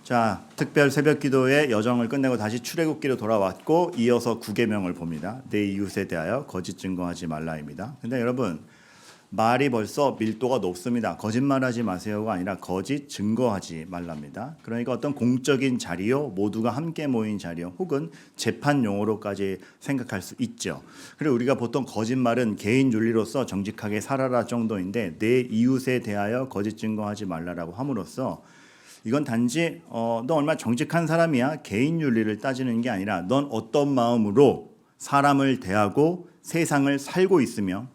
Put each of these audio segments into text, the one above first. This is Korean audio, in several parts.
자, 특별 새벽 기도의 여정을 끝내고 다시 출애굽기로 돌아왔고 이어서 구계명을 봅니다. 내 이웃에 대하여 거짓 증거하지 말라입니다. 근데 여러분 말이 벌써 밀도가 높습니다. 거짓말하지 마세요가 아니라 거짓 증거하지 말랍니다. 그러니까 어떤 공적인 자리요, 모두가 함께 모인 자리요, 혹은 재판 용어로까지 생각할 수 있죠. 그리고 우리가 보통 거짓말은 개인 윤리로서 정직하게 살아라 정도인데 내 이웃에 대하여 거짓 증거하지 말라라고 함으로써 이건 단지 너 얼마나 정직한 사람이야 개인 윤리를 따지는 게 아니라 넌 어떤 마음으로 사람을 대하고 세상을 살고 있으며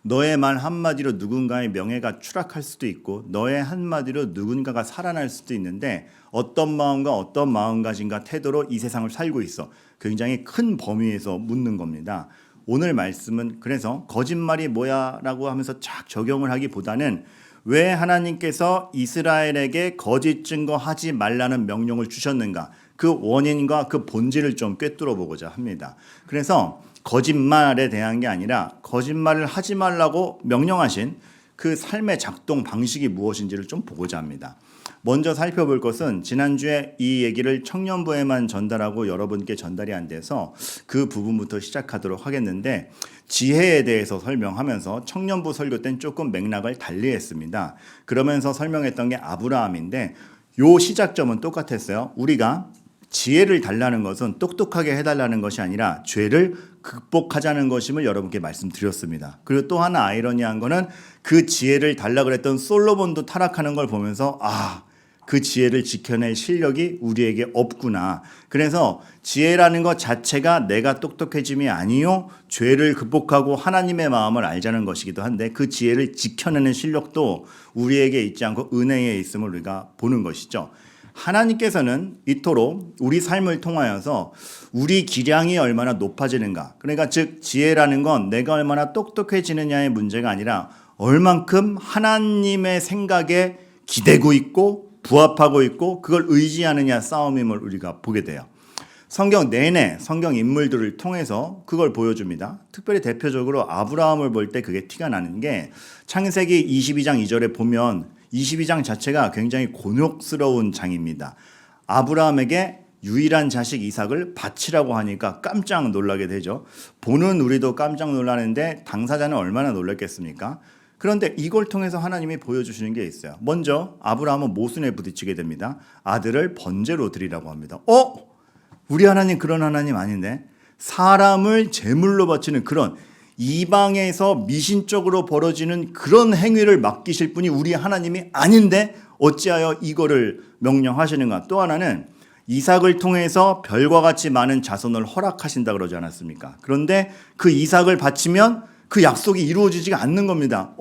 너의 말 한마디로 누군가의 명예가 추락할 수도 있고 너의 한마디로 누군가가 살아날 수도 있는데 어떤 마음과 어떤 마음가짐과 태도로 이 세상을 살고 있어. 굉장히 큰 범위에서 묻는 겁니다. 오늘 말씀은 그래서 거짓말이 뭐야 라고 하면서 쫙 적용을 하기보다는 왜 하나님께서 이스라엘에게 거짓 증거하지 말라는 명령을 주셨는가, 그 원인과 그 본질을 좀 꿰뚫어 보고자 합니다. 그래서 거짓말에 대한 게 아니라 거짓말을 하지 말라고 명령하신 그 삶의 작동 방식이 무엇인지를 좀 보고자 합니다. 먼저 살펴볼 것은 지난주에 이 얘기를 청년부에만 전달하고 여러분께 전달이 안 돼서 그 부분부터 시작하도록 하겠는데, 지혜에 대해서 설명하면서 청년부 설교 때는 조금 맥락을 달리했습니다. 그러면서 설명했던 게 아브라함인데 요 시작점은 똑같았어요. 우리가 지혜를 달라는 것은 똑똑하게 해달라는 것이 아니라 죄를 극복하자는 것임을 여러분께 말씀드렸습니다. 그리고 또 하나 아이러니한 거는 그 지혜를 달라 그랬던 솔로몬도 타락하는 걸 보면서 그 지혜를 지켜낼 실력이 우리에게 없구나. 그래서 지혜라는 것 자체가 내가 똑똑해짐이 아니요, 죄를 극복하고 하나님의 마음을 알자는 것이기도 한데 그 지혜를 지켜내는 실력도 우리에게 있지 않고 은혜에 있음을 우리가 보는 것이죠. 하나님께서는 이토록 우리 삶을 통하여서 우리 기량이 얼마나 높아지는가, 그러니까 즉 지혜라는 건 내가 얼마나 똑똑해지느냐의 문제가 아니라 얼만큼 하나님의 생각에 기대고 있고 부합하고 있고 그걸 의지하느냐 싸움임을 우리가 보게 돼요. 성경 내내 성경 인물들을 통해서 그걸 보여줍니다. 특별히 대표적으로 아브라함을 볼 때 그게 티가 나는 게 창세기 22장 2절에 보면 22장 자체가 굉장히 곤욕스러운 장입니다. 아브라함에게 유일한 자식 이삭을 바치라고 하니까 깜짝 놀라게 되죠. 보는 우리도 깜짝 놀라는데 당사자는 얼마나 놀랐겠습니까? 그런데 이걸 통해서 하나님이 보여주시는 게 있어요. 먼저 아브라함은 모순에 부딪히게 됩니다. 아들을 번제로 드리라고 합니다. 우리 하나님 그런 하나님 아닌데, 사람을 제물로 바치는 그런 이방에서 미신적으로 벌어지는 그런 행위를 맡기실 분이 우리 하나님이 아닌데 어찌하여 이거를 명령하시는가. 또 하나는 이삭을 통해서 별과 같이 많은 자손을 허락하신다 그러지 않았습니까? 그런데 그 이삭을 바치면 그 약속이 이루어지지가 않는 겁니다.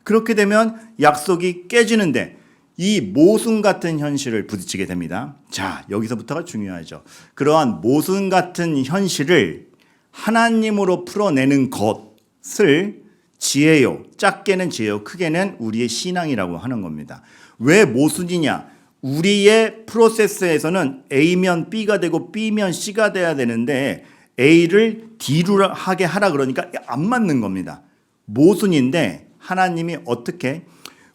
그렇게 되면 약속이 깨지는데 이 모순 같은 현실을 부딪히게 됩니다. 자, 여기서부터가 중요하죠. 그러한 모순 같은 현실을 하나님으로 풀어내는 것을 지혜요, 작게는 지혜요, 크게는 우리의 신앙이라고 하는 겁니다. 왜 모순이냐? 우리의 프로세스에서는 A면 B가 되고 B면 C가 돼야 되는데 A를 D로 하게 하라 그러니까 안 맞는 겁니다. 모순인데 하나님이 어떻게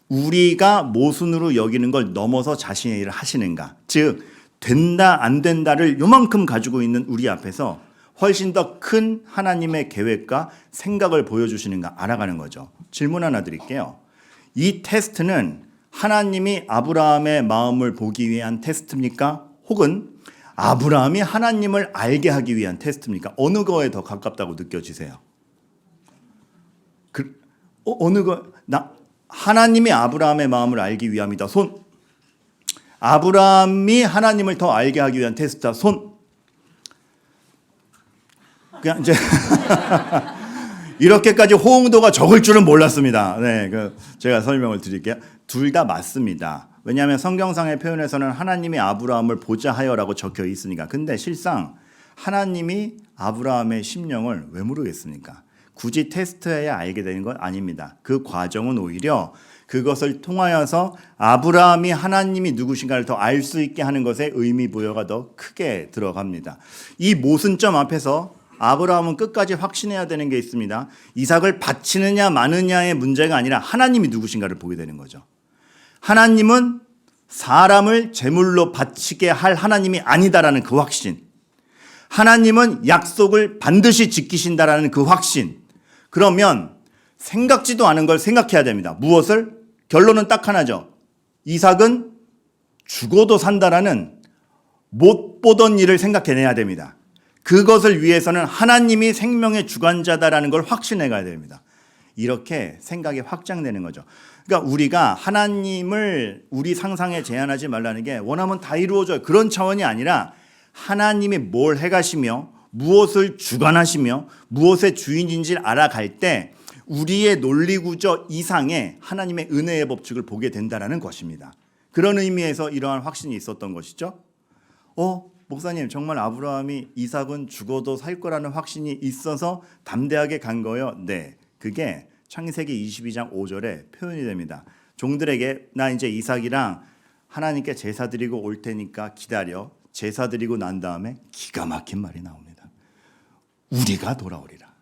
우리가 모순으로 여기는 걸 넘어서 자신의 일을 하시는가? 즉 된다 안 된다를 요만큼 가지고 있는 우리 앞에서 훨씬 더 큰 하나님의 계획과 생각을 보여주시는가 알아가는 거죠. 질문 하나 드릴게요. 이 테스트는 하나님이 아브라함의 마음을 보기 위한 테스트입니까? 혹은 아브라함이 하나님을 알게 하기 위한 테스트입니까? 어느 거에 더 가깝다고 느껴지세요? 어느 거? 하나님이 아브라함의 마음을 알기 위함이다. 손. 아브라함이 하나님을 더 알게 하기 위한 테스트다. 손. 그냥 이제 이렇게까지 호응도가 적을 줄은 몰랐습니다. 네, 제가 설명을 드릴게요. 둘 다 맞습니다. 왜냐하면 성경상의 표현에서는 하나님이 아브라함을 보자 하여라고 적혀 있으니까. 근데 실상 하나님이 아브라함의 심령을 왜 모르겠습니까? 굳이 테스트해야 알게 되는 건 아닙니다. 그 과정은 오히려 그것을 통하여서 아브라함이 하나님이 누구신가를 더 알 수 있게 하는 것에 의미 부여가 더 크게 들어갑니다. 이 모순점 앞에서 아브라함은 끝까지 확신해야 되는 게 있습니다. 이삭을 바치느냐 마느냐의 문제가 아니라 하나님이 누구신가를 보게 되는 거죠. 하나님은 사람을 제물로 바치게 할 하나님이 아니다라는 그 확신. 하나님은 약속을 반드시 지키신다라는 그 확신. 그러면 생각지도 않은 걸 생각해야 됩니다. 무엇을? 결론은 딱 하나죠. 이삭은 죽어도 산다라는 못 보던 일을 생각해내야 됩니다. 그것을 위해서는 하나님이 생명의 주관자다라는 걸 확신해 가야 됩니다. 이렇게 생각이 확장되는 거죠. 그러니까 우리가 하나님을 우리 상상에 제한하지 말라는 게 원하면 다 이루어져요. 그런 차원이 아니라 하나님이 뭘 해가시며 무엇을 주관하시며 무엇의 주인인지를 알아갈 때 우리의 논리구조 이상의 하나님의 은혜의 법칙을 보게 된다는 것입니다. 그런 의미에서 이러한 확신이 있었던 것이죠. 목사님 정말 아브라함이 이삭은 죽어도 살 거라는 확신이 있어서 담대하게 간 거예요. 네, 그게 창세기 22장 5절에 표현이 됩니다. 종들에게 나 이제 이삭이랑 하나님께 제사 드리고 올 테니까 기다려. 제사 드리고 난 다음에 기가 막힌 말이 나옵니다. 우리가 돌아오리라.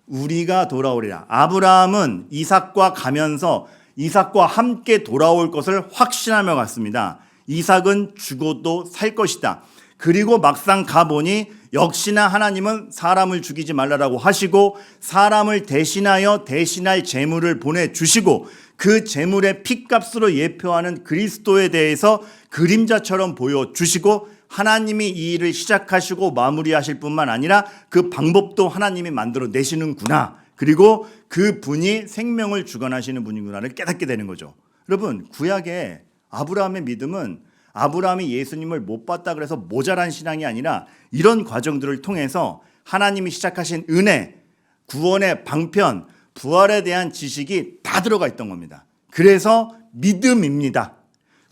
우리가 돌아오리라. 아브라함은 이삭과 가면서 이삭과 함께 돌아올 것을 확신하며 갔습니다. 이삭은 죽어도 살 것이다. 그리고 막상 가보니 역시나 하나님은 사람을 죽이지 말라라고 하시고 사람을 대신하여 대신할 제물을 보내주시고 그 제물의 피값으로 예표하는 그리스도에 대해서 그림자처럼 보여주시고 하나님이 이 일을 시작하시고 마무리하실 뿐만 아니라 그 방법도 하나님이 만들어 내시는구나. 그리고 그 분이 생명을 주관하시는 분이구나를 깨닫게 되는 거죠. 여러분, 구약의 아브라함의 믿음은 아브라함이 예수님을 못 봤다 그래서 모자란 신앙이 아니라 이런 과정들을 통해서 하나님이 시작하신 은혜, 구원의 방편, 부활에 대한 지식이 다 들어가 있던 겁니다. 그래서 믿음입니다.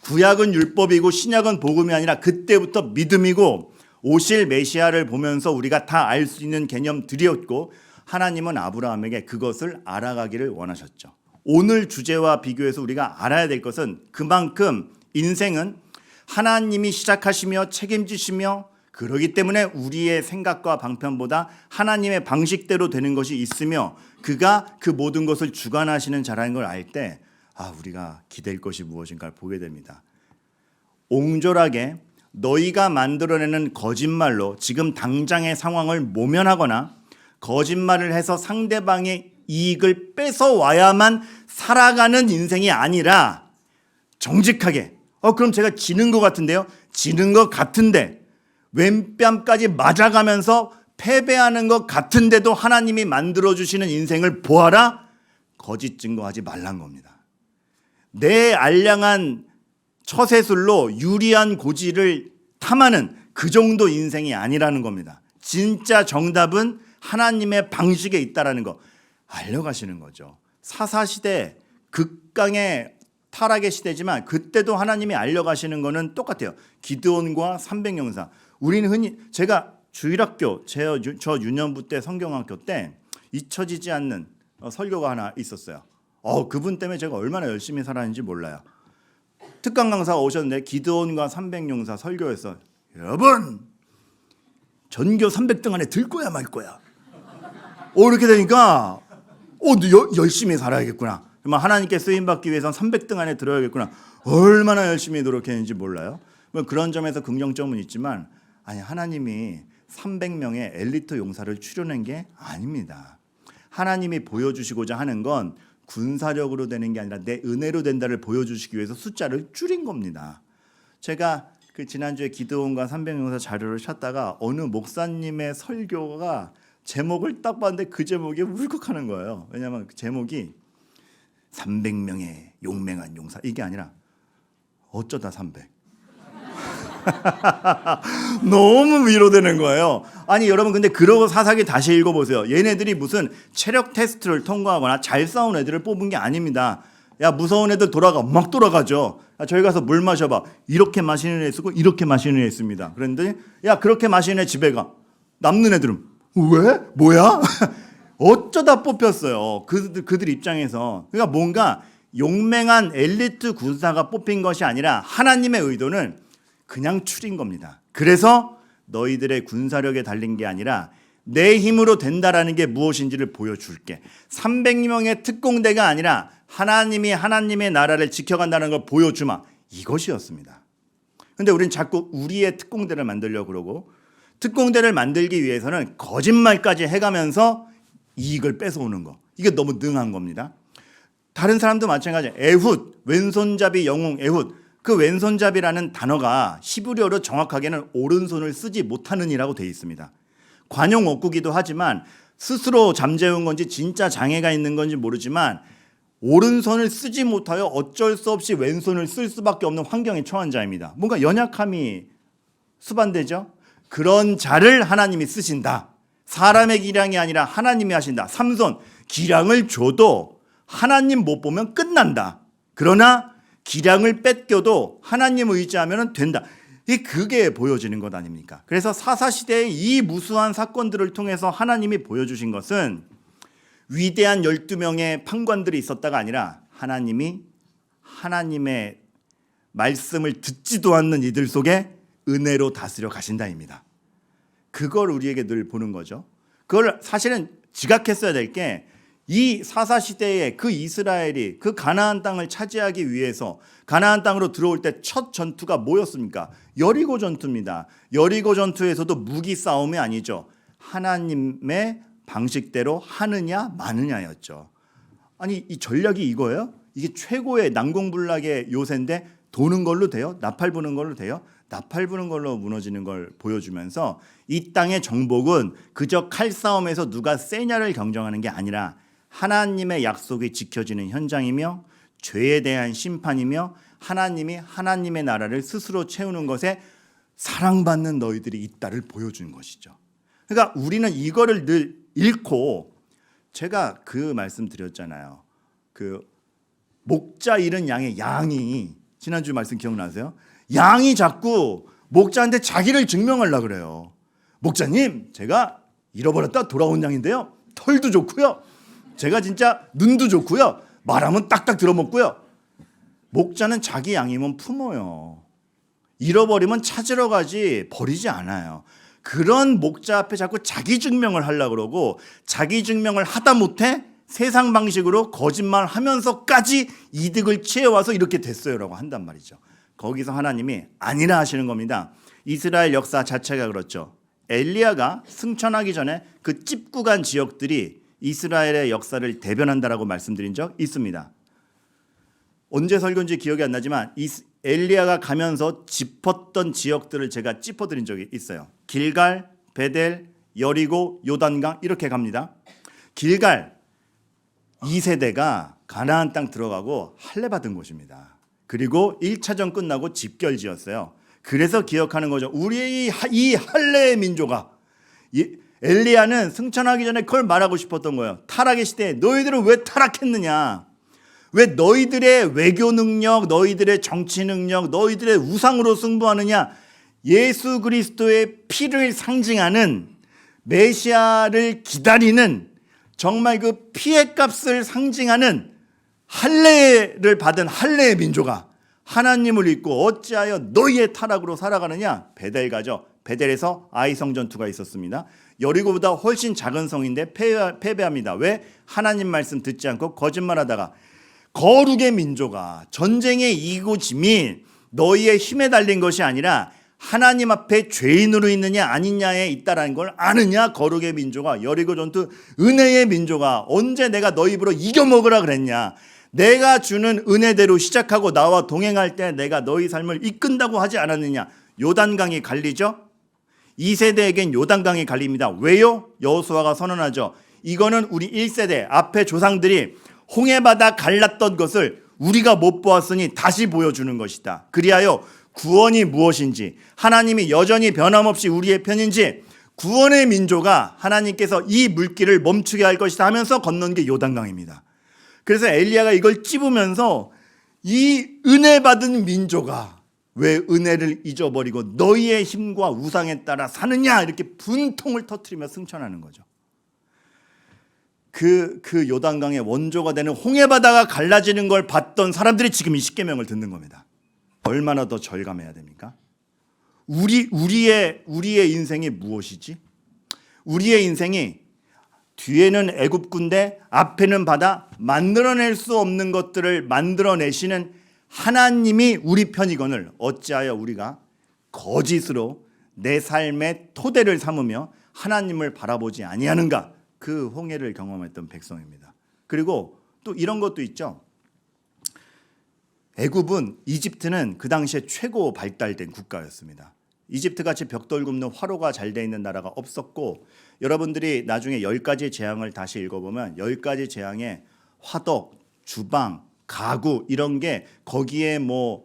구약은 율법이고 신약은 복음이 아니라 그때부터 믿음이고 오실 메시아를 보면서 우리가 다 알 수 있는 개념들이었고 하나님은 아브라함에게 그것을 알아가기를 원하셨죠. 오늘 주제와 비교해서 우리가 알아야 될 것은 그만큼 인생은 하나님이 시작하시며 책임지시며 그러기 때문에 우리의 생각과 방편보다 하나님의 방식대로 되는 것이 있으며 그가 그 모든 것을 주관하시는 자라는 걸 알 때 우리가 기댈 것이 무엇인가를 보게 됩니다. 옹졸하게 너희가 만들어내는 거짓말로 지금 당장의 상황을 모면하거나 거짓말을 해서 상대방의 이익을 뺏어와야만 살아가는 인생이 아니라 정직하게 그럼 제가 지는 것 같은데요. 지는 것 같은데 왼뺨까지 맞아가면서 패배하는 것 같은데도 하나님이 만들어주시는 인생을 보아라. 거짓 증거하지 말란 겁니다. 내 알량한 처세술로 유리한 고지를 탐하는 그 정도 인생이 아니라는 겁니다. 진짜 정답은 하나님의 방식에 있다라는 거 알려가시는 거죠. 사사시대 극강의 타락의 시대지만 그때도 하나님이 알려가시는 거는 똑같아요. 기드온과 300용사. 우리는 흔히 제가 주일학교 저 유년부 때 성경학교 때 잊혀지지 않는 설교가 하나 있었어요. 그분 때문에 제가 얼마나 열심히 살았는지 몰라요. 특강 강사가 오셨는데 기드온과 300용사 설교했어. 여러분 전교 300등 안에 들 거야 말 거야. 이렇게 되니까 열심히 살아야겠구나. 하나님께 쓰임받기 위해서는 300등 안에 들어야겠구나. 얼마나 열심히 노력했는지 몰라요. 그런 점에서 긍정점은 있지만 하나님이 300명의 엘리트 용사를 출연한 게 아닙니다. 하나님이 보여주시고자 하는 건 군사력으로 되는 게 아니라 내 은혜로 된다를 보여주시기 위해서 숫자를 줄인 겁니다. 제가 지난주에 기드온과 300용사 자료를 찾다가 어느 목사님의 설교가 제목을 딱 봤는데 그 제목이 울컥하는 거예요. 왜냐하면 그 제목이 300명의 용맹한 용사 이게 아니라 어쩌다 300 너무 위로되는 거예요. 여러분 근데 그러고 사사기 다시 읽어보세요. 얘네들이 무슨 체력 테스트를 통과하거나 잘 싸운 애들을 뽑은 게 아닙니다. 야 무서운 애들 돌아가 막 돌아가죠. 저희 가서 물 마셔봐. 이렇게 마시는 애 있고 이렇게 마시는 애 있습니다. 그런데 그렇게 마시는 애 집에 가. 남는 애들은 왜? 뭐야? 어쩌다 뽑혔어요. 그들 입장에서. 그러니까 뭔가 용맹한 엘리트 군사가 뽑힌 것이 아니라 하나님의 의도는 그냥 추린 겁니다. 그래서 너희들의 군사력에 달린 게 아니라 내 힘으로 된다라는 게 무엇인지를 보여줄게. 300명의 특공대가 아니라 하나님이 하나님의 나라를 지켜간다는 걸 보여주마. 이것이었습니다. 근데 우리는 자꾸 우리의 특공대를 만들려고 그러고, 특공대를 만들기 위해서는 거짓말까지 해가면서 이익을 뺏어오는 거, 이게 너무 능한 겁니다. 다른 사람도 마찬가지예요. 에훗, 왼손잡이 영웅 에훗. 그 왼손잡이라는 단어가 히브리어로 정확하게는 오른손을 쓰지 못하는 이라고 되어 있습니다. 관용 어구기도 하지만 스스로 잠재운 건지 진짜 장애가 있는 건지 모르지만 오른손을 쓰지 못하여 어쩔 수 없이 왼손을 쓸 수밖에 없는 환경에 처한 자입니다. 뭔가 연약함이 수반되죠. 그런 자를 하나님이 쓰신다. 사람의 기량이 아니라 하나님이 하신다. 삼손, 기량을 줘도 하나님 못 보면 끝난다. 그러나 기량을 뺏겨도 하나님 의지하면 된다. 그게 보여지는 것 아닙니까? 그래서 사사시대의 이 무수한 사건들을 통해서 하나님이 보여주신 것은 위대한 12명의 판관들이 있었다가 아니라 하나님이 하나님의 말씀을 듣지도 않는 이들 속에 은혜로 다스려 가신다입니다. 그걸 우리에게 늘 보는 거죠. 그걸 사실은 지각했어야 될 게, 이 사사시대에 그 이스라엘이 그 가나안 땅을 차지하기 위해서 가나안 땅으로 들어올 때 첫 전투가 뭐였습니까? 여리고 전투입니다. 여리고 전투에서도 무기 싸움이 아니죠. 하나님의 방식대로 하느냐 마느냐였죠. 아니, 이 전략이 이거예요? 이게 최고의 난공불락의 요새인데 도는 걸로 돼요? 나팔 부는 걸로 돼요? 나팔 부는 걸로 무너지는 걸 보여주면서 이 땅의 정복은 그저 칼싸움에서 누가 세냐를 경쟁하는 게 아니라 하나님의 약속이 지켜지는 현장이며 죄에 대한 심판이며 하나님이 하나님의 나라를 스스로 채우는 것에 사랑받는 너희들이 있다를 보여주는 것이죠. 그러니까 우리는 이거를 늘 잃고, 제가 그 말씀 드렸잖아요. 그 목자 잃은 양의 양이, 지난주 말씀 기억나세요? 양이 자꾸 목자한테 자기를 증명하려고 그래요. 목자님, 제가 잃어버렸다 돌아온 양인데요. 털도 좋고요. 제가 진짜 눈도 좋고요. 말하면 딱딱 들어먹고요. 목자는 자기 양이면 품어요. 잃어버리면 찾으러 가지 버리지 않아요. 그런 목자 앞에 자꾸 자기 증명을 하려고 그러고, 자기 증명을 하다 못해 세상 방식으로 거짓말하면서까지 이득을 취해와서 이렇게 됐어요라고 한단 말이죠. 거기서 하나님이 아니라 하시는 겁니다. 이스라엘 역사 자체가 그렇죠. 엘리야가 승천하기 전에 그 찝고 간 지역들이 이스라엘의 역사를 대변한다라고 말씀드린 적 있습니다. 언제 설교인지 기억이 안 나지만 엘리야가 가면서 짚었던 지역들을 제가 짚어드린 적이 있어요. 길갈, 베델, 여리고, 요단강 이렇게 갑니다. 길갈, 2세대가 가나안 땅 들어가고 할례 받은 곳입니다. 그리고 1차전 끝나고 집결 지었어요. 그래서 기억하는 거죠. 우리의 이 할례의 민족아, 엘리야는 승천하기 전에 그걸 말하고 싶었던 거예요. 타락의 시대에 너희들은 왜 타락했느냐? 왜 너희들의 외교 능력, 너희들의 정치 능력, 너희들의 우상으로 승부하느냐? 예수 그리스도의 피를 상징하는 메시아를 기다리는, 정말 그 피의 값을 상징하는 할례를 받은 할례의 민족아, 하나님을 잊고 어찌하여 너희의 타락으로 살아가느냐? 베델 가죠. 베델에서 아이성 전투가 있었습니다. 여리고보다 훨씬 작은 성인데 패배합니다. 왜? 하나님 말씀 듣지 않고 거짓말하다가. 거룩의 민족아, 전쟁에 이기고 짐이 너희의 힘에 달린 것이 아니라 하나님 앞에 죄인으로 있느냐 아니냐에 있다라는 걸 아느냐? 거룩의 민족아, 여리고 전투 은혜의 민족아, 언제 내가 너희 입으로 이겨먹으라 그랬냐? 내가 주는 은혜대로 시작하고 나와 동행할 때 내가 너희 삶을 이끈다고 하지 않았느냐? 요단강이 갈리죠. 2세대에겐 요단강이 갈립니다. 왜요? 여호수아가 선언하죠. 이거는 우리 1세대 앞에 조상들이 홍해바다 갈랐던 것을 우리가 못 보았으니 다시 보여주는 것이다. 그리하여 구원이 무엇인지, 하나님이 여전히 변함없이 우리의 편인지, 구원의 민족아, 하나님께서 이 물길을 멈추게 할 것이다 하면서 건넌 게 요단강입니다. 그래서 엘리야가 이걸 찝으면서 이 은혜 받은 민족아, 왜 은혜를 잊어버리고 너희의 힘과 우상에 따라 사느냐? 이렇게 분통을 터뜨리며 승천하는 거죠. 그 요단강의 원조가 되는 홍해바다가 갈라지는 걸 봤던 사람들이 지금 이 십계명을 듣는 겁니다. 얼마나 더 절감해야 됩니까? 우리의 인생이 무엇이지? 우리의 인생이 뒤에는 애굽군대, 앞에는 바다, 만들어낼 수 없는 것들을 만들어내시는 하나님이 우리 편이거늘 어찌하여 우리가 거짓으로 내 삶의 토대를 삼으며 하나님을 바라보지 아니하는가. 그 홍해를 경험했던 백성입니다. 그리고 또 이런 것도 있죠. 애굽은 이집트는 그 당시에 최고 발달된 국가였습니다. 이집트같이 벽돌 굽는 화로가 잘 돼 있는 나라가 없었고, 여러분들이 나중에 10가지 재앙을 다시 읽어보면 10가지 재앙에 화덕, 주방, 가구 이런 게 거기에 뭐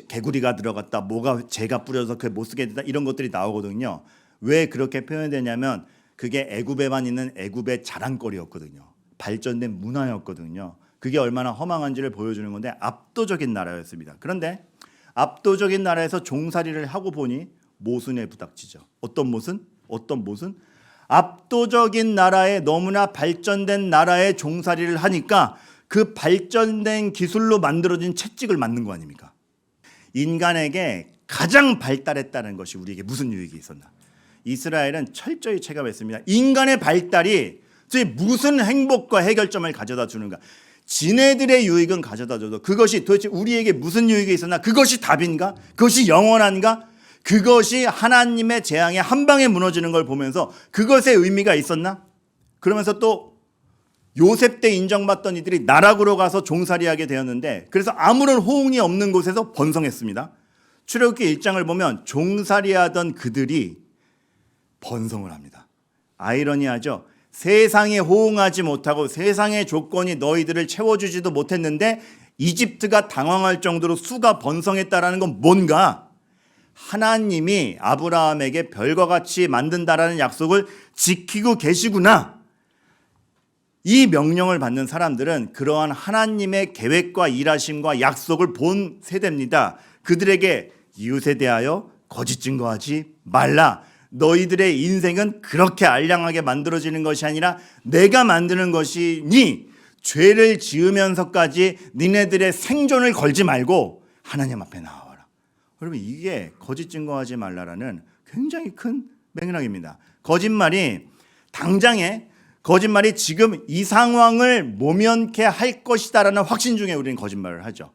개구리가 들어갔다, 뭐가 재가 뿌려서 그게 못 쓰게 됐다 이런 것들이 나오거든요. 왜 그렇게 표현되냐면 그게 애굽에만 있는 애굽의 자랑거리였거든요. 발전된 문화였거든요. 그게 얼마나 허망한지를 보여주는 건데 압도적인 나라였습니다. 그런데 압도적인 나라에서 종살이를 하고 보니 모순에 부닥치죠. 어떤 모순? 압도적인 나라에, 너무나 발전된 나라에 종살이를 하니까 그 발전된 기술로 만들어진 채찍을 맞는 거 아닙니까? 인간에게 가장 발달했다는 것이 우리에게 무슨 유익이 있었나? 이스라엘은 철저히 체감했습니다. 인간의 발달이 무슨 행복과 해결점을 가져다 주는가? 지네들의 유익은 가져다 줘도 그것이 도대체 우리에게 무슨 유익이 있었나? 그것이 답인가? 그것이 영원한가? 그것이 하나님의 재앙에 한 방에 무너지는 걸 보면서 그것의 의미가 있었나? 그러면서 또 요셉 때 인정받던 이들이 나락으로 가서 종살이하게 되었는데, 그래서 아무런 호응이 없는 곳에서 번성했습니다. 출애굽기 1장을 보면 종살이하던 그들이 번성을 합니다. 아이러니하죠. 세상에 호응하지 못하고 세상의 조건이 너희들을 채워주지도 못했는데 이집트가 당황할 정도로 수가 번성했다라는 건 뭔가? 하나님이 아브라함에게 별과 같이 만든다라는 약속을 지키고 계시구나. 이 명령을 받는 사람들은 그러한 하나님의 계획과 일하심과 약속을 본 세대입니다. 그들에게 이웃에 대하여 거짓 증거하지 말라. 너희들의 인생은 그렇게 알량하게 만들어지는 것이 아니라 내가 만드는 것이니 죄를 지으면서까지 니네들의 생존을 걸지 말고 하나님 앞에 나와라. 여러분, 이게 거짓 증거하지 말라라는 굉장히 큰 맥락입니다. 거짓말이 지금 이 상황을 모면케 할 것이다라는 확신 중에 우리는 거짓말을 하죠.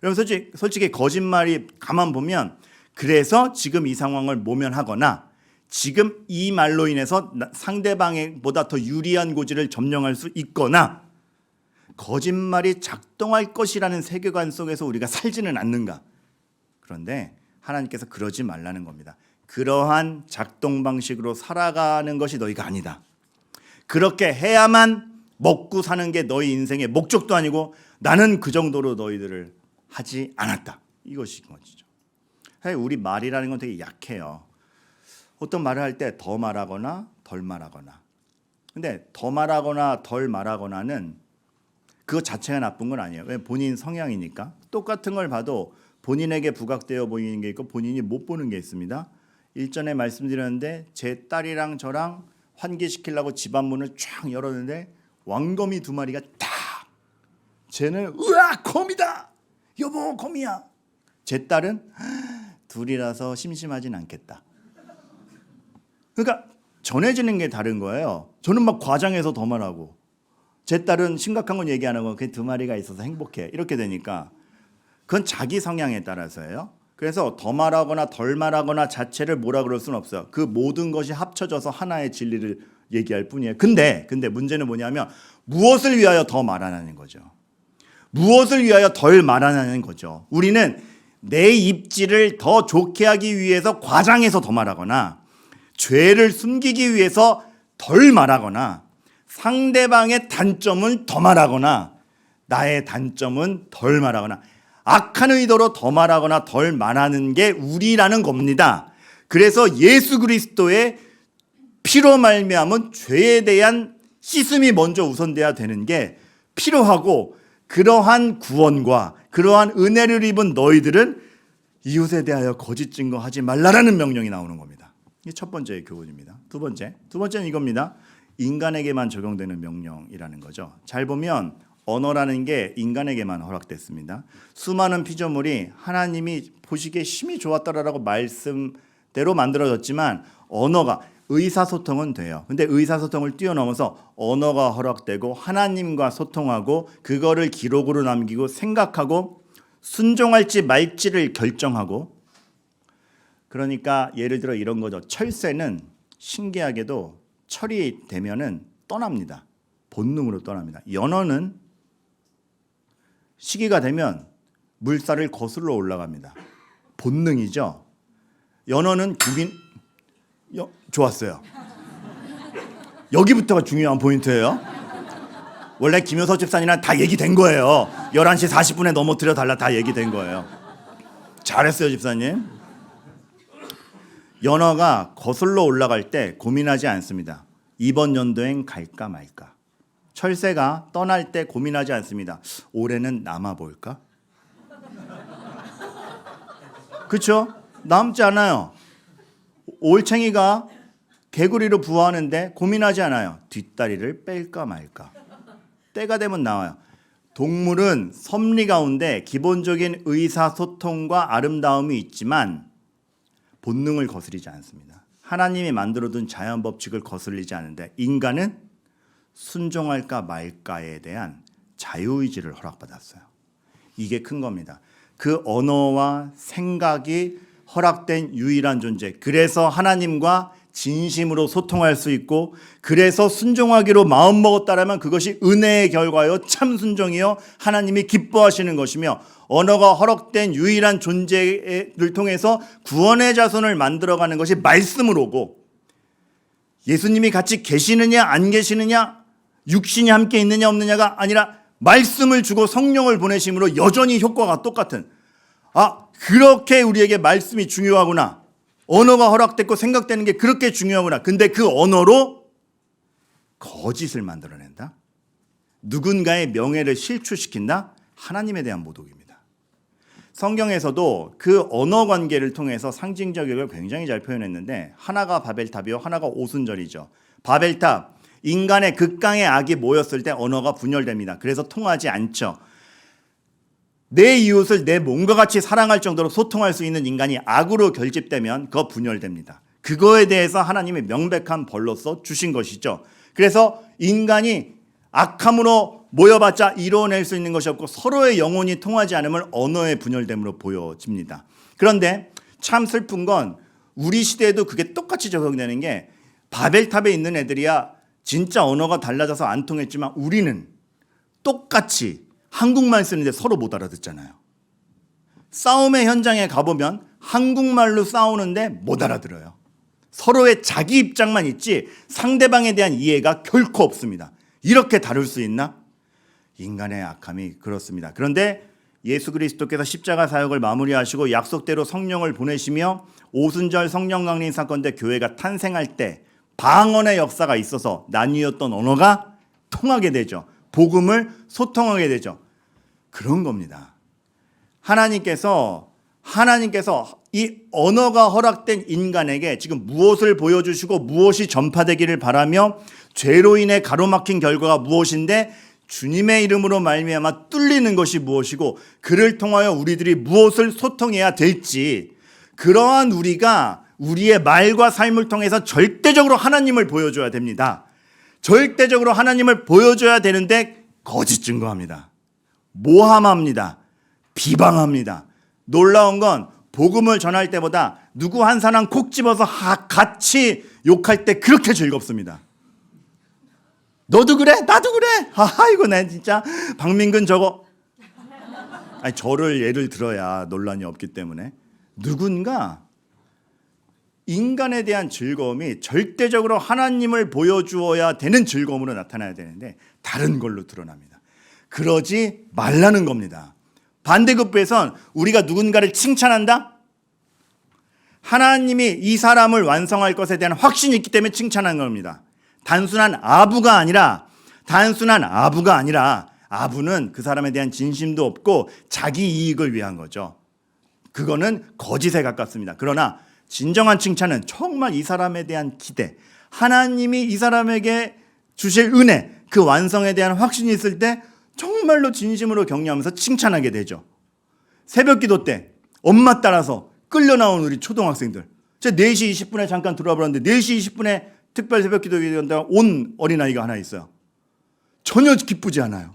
여러분, 솔직히 거짓말이 가만 보면 그래서 지금 이 상황을 모면하거나 지금 이 말로 인해서 상대방보다 더 유리한 고지를 점령할 수 있거나 거짓말이 작동할 것이라는 세계관 속에서 우리가 살지는 않는가. 그런데 하나님께서 그러지 말라는 겁니다. 그러한 작동 방식으로 살아가는 것이 너희가 아니다. 그렇게 해야만 먹고 사는 게 너희 인생의 목적도 아니고 나는 그 정도로 너희들을 하지 않았다. 이것이 것이죠. 우리 말이라는 건 되게 약해요. 어떤 말을 할 때 더 말하거나 덜 말하거나. 근데 더 말하거나 덜 말하거나는 그것 자체가 나쁜 건 아니에요. 왜? 본인 성향이니까. 똑같은 걸 봐도 본인에게 부각되어 보이는 게 있고 본인이 못 보는 게 있습니다. 일전에 말씀드렸는데 제 딸이랑 저랑 환기시키려고 집안 문을 쫙 열었는데 왕거미 2마리가 딱. 쟤는 으악 거미다. 여보 거미야. 제 딸은 둘이라서 심심하진 않겠다. 그러니까 전해지는 게 다른 거예요. 저는 막 과장해서 더 말하고 제 딸은 심각한 건 얘기 안 하고 그 2마리가 있어서 행복해. 이렇게 되니까 그건 자기 성향에 따라서예요. 그래서 더 말하거나 덜 말하거나 자체를 뭐라 그럴 수는 없어요. 그 모든 것이 합쳐져서 하나의 진리를 얘기할 뿐이에요. 근데 문제는 뭐냐면 무엇을 위하여 더 말하냐는 거죠. 무엇을 위하여 덜 말하냐는 거죠. 우리는 내 입지를 더 좋게 하기 위해서 과장해서 더 말하거나 죄를 숨기기 위해서 덜 말하거나 상대방의 단점은 더 말하거나 나의 단점은 덜 말하거나 악한 의도로 더 말하거나 덜 말하는 게 우리라는 겁니다. 그래서 예수 그리스도의 피로 말미암은 죄에 대한 씻음이 먼저 우선돼야 되는 게 필요하고, 그러한 구원과 그러한 은혜를 입은 너희들은 이웃에 대하여 거짓 증거하지 말라라는 명령이 나오는 겁니다. 이게 첫 번째 교훈입니다. 두 번째는 이겁니다. 인간에게만 적용되는 명령이라는 거죠. 잘 보면 언어라는 게 인간에게만 허락됐습니다. 수많은 피조물이 하나님이 보시기에 힘이 좋았다라고 말씀대로 만들어졌지만 언어가 의사소통은 돼요. 근데 의사소통을 뛰어넘어서 언어가 허락되고 하나님과 소통하고 그거를 기록으로 남기고 생각하고 순종할지 말지를 결정하고, 그러니까 예를 들어 이런 거죠. 철새는 신기하게도 철이 되면은 떠납니다. 본능으로 떠납니다. 연어는 시기가 되면 물살을 거슬러 올라갑니다. 본능이죠. 연어는 좋았어요. 여기부터가 중요한 포인트예요. 원래 김효서 집사님이랑 다 얘기된 거예요. 11시 40분에 넘어뜨려 달라 다 얘기된 거예요. 잘했어요, 집사님. 연어가 거슬러 올라갈 때 고민하지 않습니다. 이번 연도엔 갈까 말까. 철새가 떠날 때 고민하지 않습니다. 올해는 남아볼까? 그렇죠? 남지 않아요. 올챙이가 개구리로 부화하는데 고민하지 않아요. 뒷다리를 뺄까 말까. 때가 되면 나와요. 동물은 섭리 가운데 기본적인 의사소통과 아름다움이 있지만 본능을 거스르지 않습니다. 하나님이 만들어둔 자연법칙을 거스르지 않는데 인간은 순종할까 말까에 대한 자유의지를 허락받았어요. 이게 큰 겁니다. 그 언어와 생각이 허락된 유일한 존재. 그래서 하나님과 진심으로 소통할 수 있고, 그래서 순종하기로 마음먹었다라면 그것이 은혜의 결과요, 참 순종이요, 하나님이 기뻐하시는 것이며, 언어가 허락된 유일한 존재를 통해서 구원의 자손을 만들어가는 것이 말씀으로 오고, 예수님이 같이 계시느냐 안 계시느냐, 육신이 함께 있느냐 없느냐가 아니라 말씀을 주고 성령을 보내심으로 여전히 효과가 똑같은, 그렇게 우리에게 말씀이 중요하구나. 언어가 허락됐고 생각되는 게 그렇게 중요하구나. 근데 그 언어로 거짓을 만들어낸다. 누군가의 명예를 실추시킨다. 하나님에 대한 모독입니다. 성경에서도 그 언어 관계를 통해서 상징적을 굉장히 잘 표현했는데, 하나가 바벨탑이요, 하나가 오순절이죠. 바벨탑, 인간의 극강의 악이 모였을 때 언어가 분열됩니다. 그래서 통하지 않죠. 내 이웃을 내 몸과 같이 사랑할 정도로 소통할 수 있는 인간이 악으로 결집되면 그거 분열됩니다. 그거에 대해서 하나님이 명백한 벌로서 주신 것이죠. 그래서 인간이 악함으로 모여봤자 이뤄낼 수 있는 것이 없고 서로의 영혼이 통하지 않으면 언어의 분열됨으로 보여집니다. 그런데 참 슬픈 건 우리 시대에도 그게 똑같이 적용되는 게, 바벨탑에 있는 애들이야 진짜 언어가 달라져서 안 통했지만 우리는 똑같이 한국말 쓰는데 서로 못 알아듣잖아요. 싸움의 현장에 가보면 한국말로 싸우는데 못 알아들어요. 서로의 자기 입장만 있지 상대방에 대한 이해가 결코 없습니다. 이렇게 다룰 수 있나? 인간의 악함이 그렇습니다. 그런데 예수 그리스도께서 십자가 사역을 마무리하시고 약속대로 성령을 보내시며 오순절 성령 강림 사건 때 교회가 탄생할 때 방언의 역사가 있어서 나뉘었던 언어가 통하게 되죠. 복음을 소통하게 되죠. 그런 겁니다. 하나님께서 이 언어가 허락된 인간에게 지금 무엇을 보여주시고 무엇이 전파되기를 바라며, 죄로 인해 가로막힌 결과가 무엇인데 주님의 이름으로 말미암아 뚫리는 것이 무엇이고, 그를 통하여 우리들이 무엇을 소통해야 될지, 그러한 우리가 우리의 말과 삶을 통해서 절대적으로 하나님을 보여줘야 됩니다. 절대적으로 하나님을 보여줘야 되는데 거짓 증거합니다. 모함합니다. 비방합니다. 놀라운 건 복음을 전할 때보다 누구 한 사람 콕 집어서 같이 욕할 때 그렇게 즐겁습니다. 너도 그래? 나도 그래? 아이고, 난 진짜 박민근 저거. 저를 예를 들어야 논란이 없기 때문에. 누군가 인간에 대한 즐거움이 절대적으로 하나님을 보여주어야 되는 즐거움으로 나타나야 되는데 다른 걸로 드러납니다. 그러지 말라는 겁니다. 반대급부에선 우리가 누군가를 칭찬한다? 하나님이 이 사람을 완성할 것에 대한 확신이 있기 때문에 칭찬하는 겁니다. 단순한 아부가 아니라, 아부는 그 사람에 대한 진심도 없고 자기 이익을 위한 거죠. 그거는 거짓에 가깝습니다. 그러나 진정한 칭찬은 정말 이 사람에 대한 기대, 하나님이 이 사람에게 주실 은혜, 그 완성에 대한 확신이 있을 때 정말로 진심으로 격려하면서 칭찬하게 되죠. 새벽기도 때 엄마 따라서 끌려 나온 우리 초등학생들, 제가 4시 20분에 잠깐 들어와 버렸는데 4시 20분에 특별 새벽기도 온 어린아이가 하나 있어요. 전혀 기쁘지 않아요.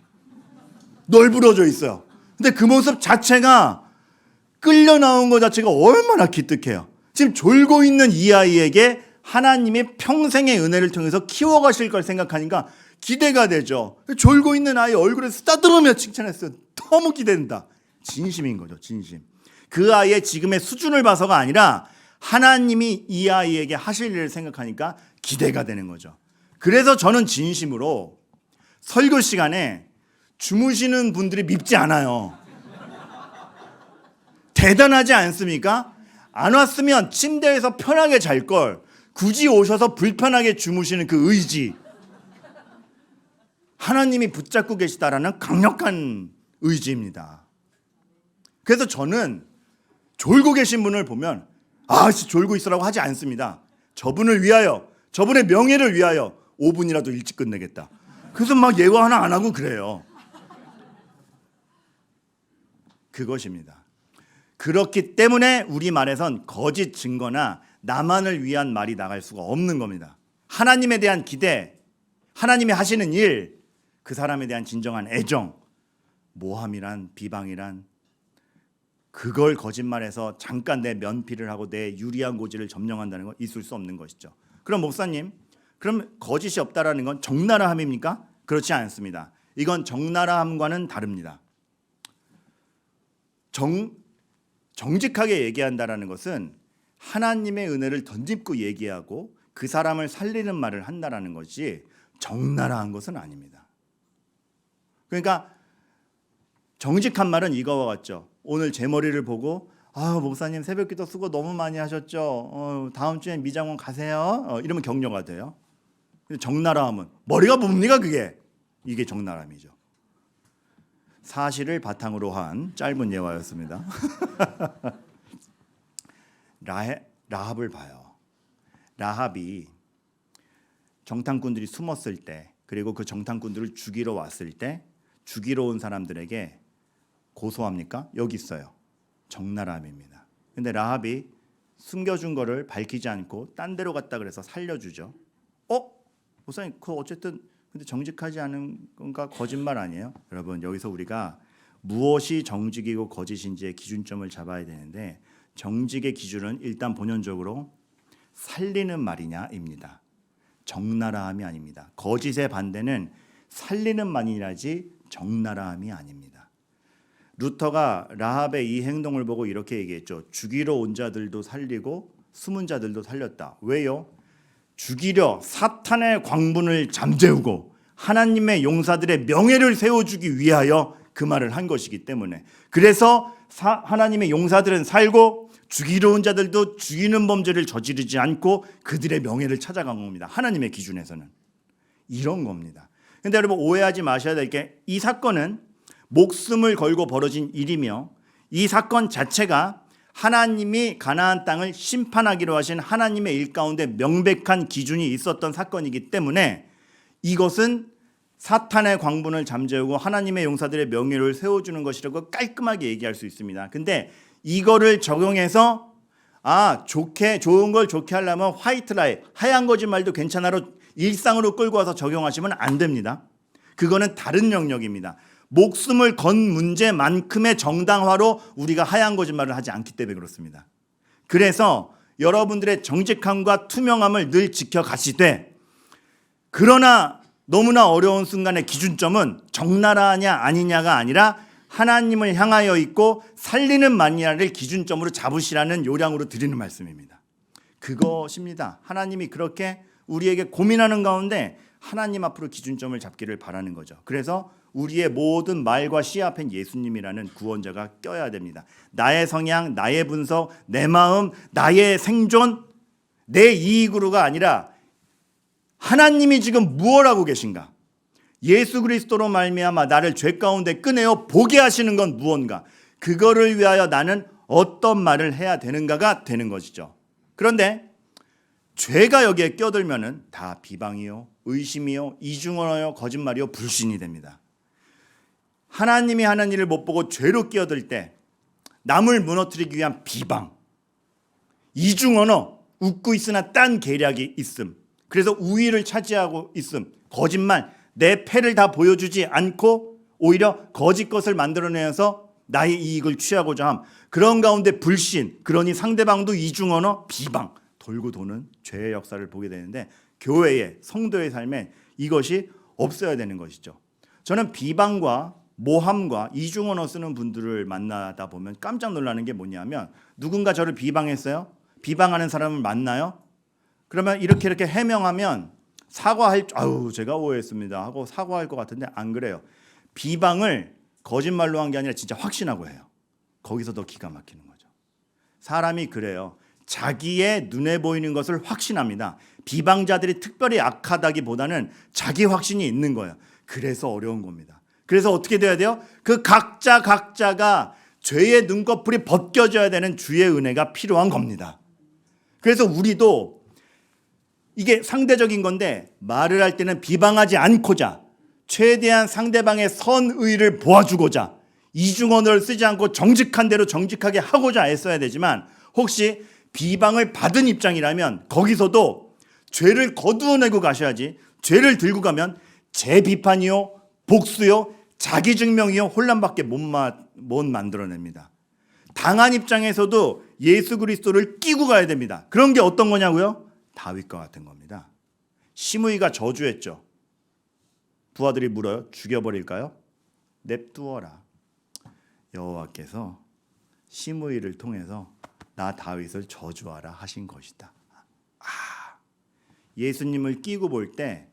널브러져 있어요. 근데 그 모습 자체가 끌려 나온 것 자체가 얼마나 기특해요. 지금 졸고 있는 이 아이에게 하나님이 평생의 은혜를 통해서 키워가실 걸 생각하니까 기대가 되죠. 졸고 있는 아이 얼굴에 쓰다듬으며 칭찬했어요. 너무 기대된다. 진심인 거죠, 진심. 그 아이의 지금의 수준을 봐서가 아니라 하나님이 이 아이에게 하실 일을 생각하니까 기대가 되는 거죠. 그래서 저는 진심으로 설교 시간에 주무시는 분들이 밉지 않아요. 대단하지 않습니까? 안 왔으면 침대에서 편하게 잘 걸 굳이 오셔서 불편하게 주무시는 그 의지. 하나님이 붙잡고 계시다라는 강력한 의지입니다. 그래서 저는 졸고 계신 분을 보면 졸고 있으라고 하지 않습니다. 저분을 위하여, 저분의 명예를 위하여 5분이라도 일찍 끝내겠다. 그래서 막 예고 하나 안 하고 그래요. 그것입니다. 그렇기 때문에 우리말에선 거짓 증거나 나만을 위한 말이 나갈 수가 없는 겁니다. 하나님에 대한 기대, 하나님이 하시는 일, 그 사람에 대한 진정한 애정, 모함이란, 비방이란, 그걸 거짓말해서 잠깐 내 면피를 하고 내 유리한 고지를 점령한다는 건 있을 수 없는 것이죠. 그럼 목사님, 그럼 거짓이 없다라는 건 적나라함입니까? 그렇지 않습니다. 이건 적나라함과는 다릅니다. 정직하게 얘기한다라는 것은 하나님의 은혜를 덧입고 얘기하고 그 사람을 살리는 말을 한다라는 것이 적나라한 것은 아닙니다. 그러니까 정직한 말은 이거와 같죠. 오늘 제 머리를 보고 목사님 새벽기도 수고 너무 많이 하셨죠. 다음 주엔 미장원 가세요. 이러면 격려가 돼요. 적나라함은 머리가 뭡니까 그게? 이게 적나라함이죠. 사실을 바탕으로 한 짧은 예화였습니다. 라합을 봐요. 라합이 정탐꾼들이 숨었을 때, 그리고 그 정탐꾼들을 죽이러 왔을 때 죽이러 온 사람들에게 고소합니까? 여기 있어요. 적나라함입니다. 근데 라합이 숨겨준 거를 밝히지 않고 딴 데로 갔다 그래서 살려주죠. 목사님, 그 어쨌든 근데 정직하지 않은 건가? 거짓말 아니에요? 여러분, 여기서 우리가 무엇이 정직이고 거짓인지의 기준점을 잡아야 되는데, 정직의 기준은 일단 본연적으로 살리는 말이냐입니다. 적나라함이 아닙니다. 거짓의 반대는 살리는 말이라지 적나라함이 아닙니다. 루터가 라합의 이 행동을 보고 이렇게 얘기했죠. 죽이러 온 자들도 살리고 숨은 자들도 살렸다. 왜요? 죽이려 사탄의 광분을 잠재우고 하나님의 용사들의 명예를 세워주기 위하여 그 말을 한 것이기 때문에, 그래서 하나님의 용사들은 살고 죽이러 온 자들도 죽이는 범죄를 저지르지 않고 그들의 명예를 찾아간 겁니다. 하나님의 기준에서는 이런 겁니다. 근데 여러분, 오해하지 마셔야 될 게, 이 사건은 목숨을 걸고 벌어진 일이며 이 사건 자체가 하나님이 가나안 땅을 심판하기로 하신 하나님의 일 가운데 명백한 기준이 있었던 사건이기 때문에 이것은 사탄의 광분을 잠재우고 하나님의 용사들의 명예를 세워주는 것이라고 깔끔하게 얘기할 수 있습니다. 근데 이거를 적용해서 좋은 걸 좋게 하려면 화이트 라이, 하얀 거짓말도 괜찮아로 일상으로 끌고 와서 적용하시면 안 됩니다. 그거는 다른 영역입니다. 목숨을 건 문제만큼의 정당화로 우리가 하얀 거짓말을 하지 않기 때문에 그렇습니다. 그래서 여러분들의 정직함과 투명함을 늘 지켜가시되, 그러나 너무나 어려운 순간의 기준점은 적나라하냐 아니냐가 아니라 하나님을 향하여 있고 살리는 마니아를 기준점으로 잡으시라는 요량으로 드리는 말씀입니다. 그것입니다. 하나님이 그렇게 우리에게 고민하는 가운데 하나님 앞으로 기준점을 잡기를 바라는 거죠. 그래서 우리의 모든 말과 시 앞엔 예수님이라는 구원자가 껴야 됩니다. 나의 성향, 나의 분석, 내 마음, 나의 생존, 내 이익으로가 아니라 하나님이 지금 무엇 하고 계신가? 예수 그리스도로 말미암아 나를 죄 가운데 꺼내어 보게 하시는 건 무언가? 그거를 위하여 나는 어떤 말을 해야 되는가가 되는 것이죠. 그런데 죄가 여기에 껴들면은 다 비방이요, 의심이요, 이중언어요, 거짓말이요, 불신이 됩니다. 하나님이 하는 일을 못 보고 죄로 끼어들 때 남을 무너뜨리기 위한 비방, 이중언어, 웃고 있으나 딴 계략이 있음, 그래서 우위를 차지하고 있음, 거짓말, 내 패를 다 보여주지 않고 오히려 거짓 것을 만들어내서 나의 이익을 취하고자 함. 그런 가운데 불신, 그러니 상대방도 이중언어, 비방 돌고 도는 죄의 역사를 보게 되는데 교회의 성도의 삶에 이것이 없어야 되는 것이죠. 저는 비방과 모함과 이중언어 쓰는 분들을 만나다 보면 깜짝 놀라는 게 뭐냐면 누군가 저를 비방했어요. 비방하는 사람을 만나요. 그러면 이렇게 해명하면 사과할 제가 오해했습니다 하고 사과할 것 같은데 안 그래요. 비방을 거짓말로 한 게 아니라 진짜 확신하고 해요. 거기서 더 기가 막히는 거죠. 사람이 그래요. 자기의 눈에 보이는 것을 확신합니다. 비방자들이 특별히 악하다기보다는 자기 확신이 있는 거예요. 그래서 어려운 겁니다. 그래서 어떻게 돼야 돼요? 그 각자가 죄의 눈꺼풀이 벗겨져야 되는 주의 은혜가 필요한 겁니다. 그래서 우리도 이게 상대적인 건데 말을 할 때는 비방하지 않고자 최대한 상대방의 선의를 보아주고자 이중언어를 쓰지 않고 정직한 대로 정직하게 하고자 애써야 되지만 혹시 비방을 받은 입장이라면 거기서도 죄를 거두어내고 가셔야지 죄를 들고 가면 재비판이요 복수요 자기 증명이요 혼란밖에 못 만들어냅니다. 당한 입장에서도 예수 그리스도를 끼고 가야 됩니다. 그런 게 어떤 거냐고요? 다윗과 같은 겁니다. 시므이가 저주했죠. 부하들이 물어요. 죽여버릴까요? 냅두어라. 여호와께서 시므이를 통해서 나 다윗을 저주하라 하신 것이다. 예수님을 끼고 볼 때